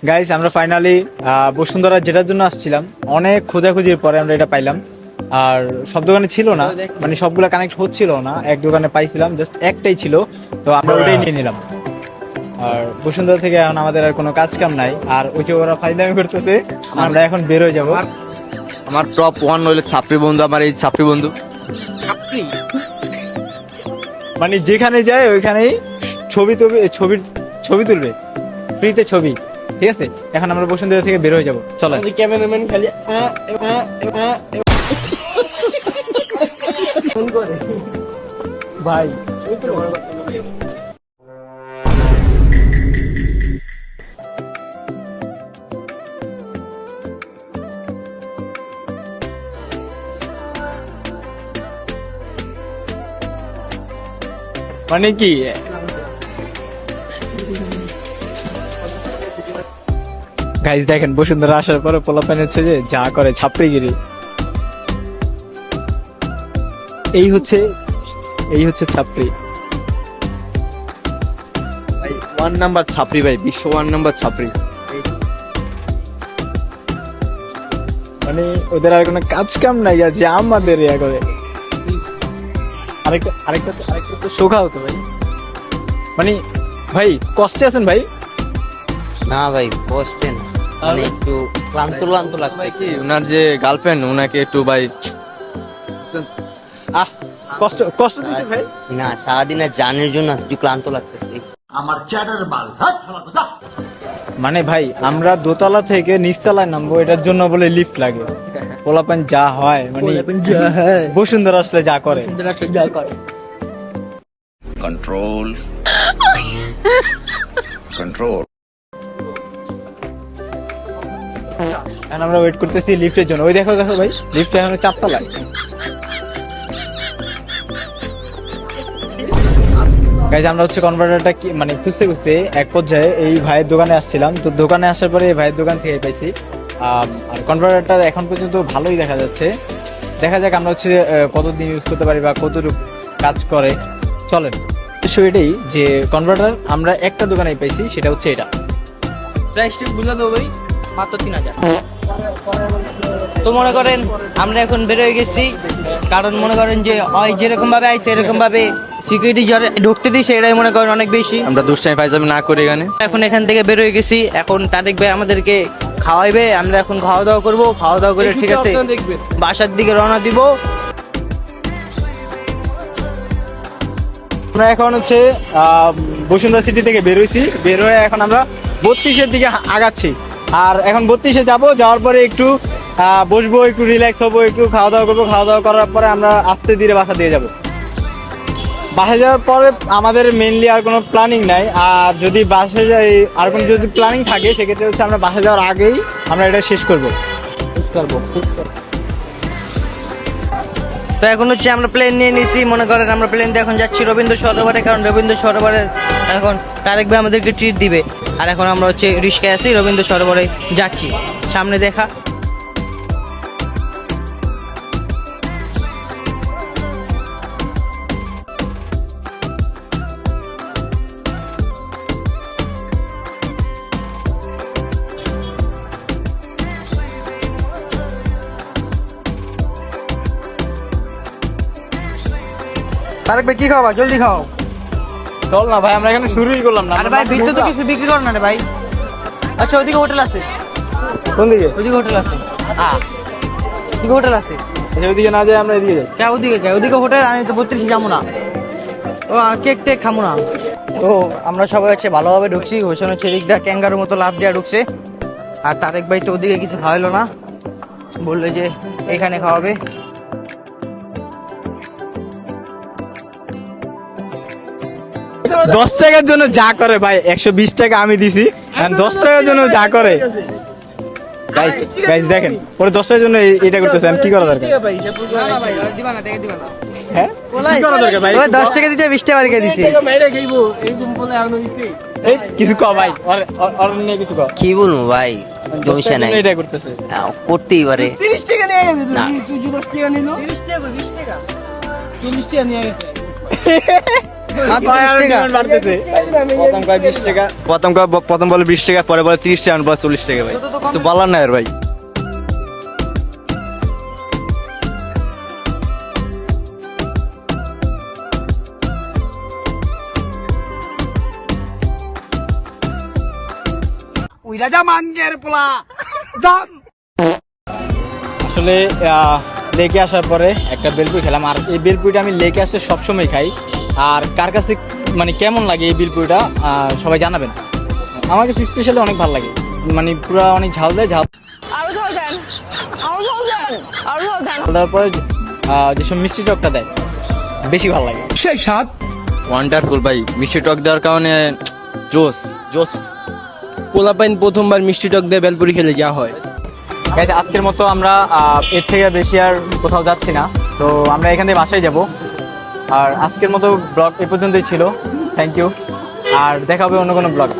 Guys আমরা finally Bashundhara যেটার জন্য আসছিলাম অনেক খোঁজাখুঁজির পরে আমরা এটা পাইলাম। আর সব দোকানে ছিল না, মানে সবগুলো কানেক্ট হচ্ছিল না, এক দোকানে পাইছিলাম, জাস্ট একটাই ছিল, তো আমরা ওটাই নিয়ে নিলাম। আর বসুন্ধরা থেকে এখন আমাদের আর কোনো কাজ কাম নাই, আর ওই যে ওরা ফাইনাল করতেছে, আমরা এখন বের হয়ে যাবো। আমার টপ 1 হইলো ছাপড়ি বন্ধু, আমার এই ছাপড়ি বন্ধু। মানে যেখানে যায় ওইখানেই ছবি তুলবে ফ্রিতে ছবি, ঠিক আছে? এখন আমরা বসুন্ধরা থেকে বের হয়ে যাবো, চলো। ক্যামেরাম্যান খালি ভাই মানে কি গাইস দেখেন, বসুন্ধরা আসার পরে পোলাপান হচ্ছে যে যা করে ছাপড়িগিরি। এই হচ্ছে ছাপড়ি ভাই 1 নাম্বার ছাপড়ি ভাই, বিশ্ব 1 নাম্বার ছাপড়ি। মানে ওদের আর কোনো কাজ কাম নাই আছে আমাদের ইয়া করে। আরেকটা তো শোকা হতো ভাই। মানে ভাই কষ্টে আছেন ভাই? না ভাই বসছেন, মানে একটু ক্লান্ত ক্লান্ত লাগতেছে। ওনার যে গার্লফ্রেন্ড, ওনাকে একটু ভাই আহ কষ্ট দিচ্ছে ভাই। না, সারাদিনের জার্নির জন্য একটু ক্লান্ত লাগতেছে। মানে ভাই আমরা দোতলা থেকে নিচতলায় নামবো, এটার জন্য বলে লিফট লাগে। পোলাপান যা হয়, মানে বসুন্ধরা আসলে যা করে। Control. Control. এখন আমরা ওয়েট করতেছি লিফটের জন্য। ওই দেখো ভাই, লিফট এখন 4 তলায়। গাইজ আমরা হচ্ছে কনভার্টারটা কি মানে খুঁজতে খুঁজতে এক পর্যায়ে এই ভাইয়ের দোকানে আসছিলাম, তো দোকানে আসার পরে এই ভাইয়ের দোকান থেকে পাইছি। আর কনভার্টারটা এখন পর্যন্ত ভালোই দেখা যাচ্ছে। দেখা যাক আমরা হচ্ছে কতদিন ইউজ করতে পারি বা কতটুকু কাজ করে। চলেন, এটাই যে কনভার্টার আমরা একটা দোকানেই পাইছি, সেটা হচ্ছে এটা। প্রাইসটা বুঝা দেবো ভাই, মাত্র 3000। তো মনে করেন আমরা এখন বের হয়ে গেছি, কারণ মনে করেন যে ওই যেরকম ভাবে আইছে এরকম ভাবে সিকিউরিটি ঢুকতে দিছে, এটাই মনে করেন অনেক বেশি। আমরা দুষ্টামি ফাইজামি না করে এখানে এখন এখান থেকে বের হয়ে গেছি, এখন তারেক ভাই আমাদেরকে খাওয়াইবে, আমরা এখন খাওয়া দাওয়া করবো, খাওয়া দাওয়া করে ঠিক আছে বাসার দিকে রওনা দিব। আমরা এখন হচ্ছে বসুন্ধরা সিটি থেকে বের হয়েছি, বের হয়ে এখন আমরা 32-এর দিকে আগাচ্ছি। আর এখন 32-এ যাবো, যাওয়ার পরে একটু বসবো, একটু রিল্যাক্স হবো, একটু খাওয়া দাওয়া করবো, খাওয়া দাওয়া করার পরে আমরা আস্তে ধীরে বাসা দিয়ে যাবো। বাসায় যাওয়ার পরে আমাদের মেইনলি আর কোনো প্ল্যানিং নাই। আর যদি বাসায় যাই আর কোনো যদি প্ল্যানিং থাকে, সেক্ষেত্রে হচ্ছে আমরা বাসায় যাওয়ার আগেই আমরা এটা শেষ করবো। তো এখন হচ্ছে আমরা প্লেন নিয়ে নিছি, মনে করেন আমরা প্লেন দিয়ে এখন যাচ্ছি রবীন্দ্র সরোবরে, কারণ রবীন্দ্র সরোবরে এখন তারেক ভাই আমাদেরকে ট্রিট দিবে। আর এখন আমরা হচ্ছে রিস্কায় আছি, রবীন্দ্র সরোবরে যাচ্ছি, সামনে দেখা। তারেক ভাই কি খাওয়া, জলদি খাও। চল না ভাই, আমরা এখানে শুরুই করলাম না। আরে ভাই ভিতরে তো কিছু বিক্রি করো না রে ভাই। আচ্ছা ওইদিকে হোটেল আছে, কোন দিকে? ওইদিকে হোটেল আছে, ওইদিকে হোটেল আছে। আচ্ছা, ওইদিকে না যাই, আমরা এদিকে যাই। কে ওদিকে হোটেল, আমি তো 32 যাবো না, ও কেক টেক খামো না। তো আমরা সবাই হচ্ছে ভালোভাবে ঢুকছি, হোসেন হচ্ছে এদিক দিয়ে ক্যাঙ্গারুর মতো লাফ দিয়ে ঢুকছে। আর তারেক ভাই তো ওদিকে কিছু খাওয়াইলো না, বললো যে এখানে খাওয়াবে। 10 টাকার জন্য যা করে ভাই, 120 টাকা আমি দিছি, 10 টাকার জন্য যা করে। গাইস দেখেন, ওরা 10 টাকার জন্য এটা করতেছে, আমি কি করা দরকার? হ্যাঁ কি করা দরকার ভাই? 10 টাকা দিতে 20 টাকা রেখে দিছি। কিছু ক ভাই, আর নিয়ে কিছু ক। কি বলবো ভাই, সমস্যা নাই, এটা করতেছে। করতেই পারে। 30 টাকা নিয়ে গেছে, না। 30 টাকা নিল, 30 টাকা 20 টাকা 40 টাকা নিয়ে গেছে। মাত্র 30 টাকা। বাড়তেছে প্রথম বলে 20 টাকা, পরে বলে 30 টাকা, বলে 40 টাকা ভাই। তো কম কিছু বলার নাই আর ভাই। আসলে লেকে আসার পরে একটা বেলপুরি খেলাম, আর এই বেলপুরিটা আমি লেকে আসলে সবসময় খাই। আর কার কাছে মানে কেমন লাগে এই বেলপুরিটা সবাই জানাবেন। আমার কাছে স্পেশালি অনেক ভালো লাগে, মানে পুরো অনেক ঝাল দেয়, ঝাল দেওয়ার পরে যেসব মিষ্টি টকটা দেয় বেশি ভালো লাগে। ওয়ান্ডারফুল ভাই, মিষ্টি টক দেওয়ার কারণে জোস জোস। পোলাপাইন প্রথমবার মিষ্টি টক দিয়ে বেলপুরি খেলে যা হয়। Guys, আজকের মতো আমরা এর থেকে বেশি আর কোথাও যাচ্ছি না, তো আমরা এখান থেকে বাসায় যাব। আর আজকের মতো ব্লগ এ পর্যন্তই ছিল। থ্যাংক ইউ, আর দেখা হবে অন্য কোনো ব্লগ।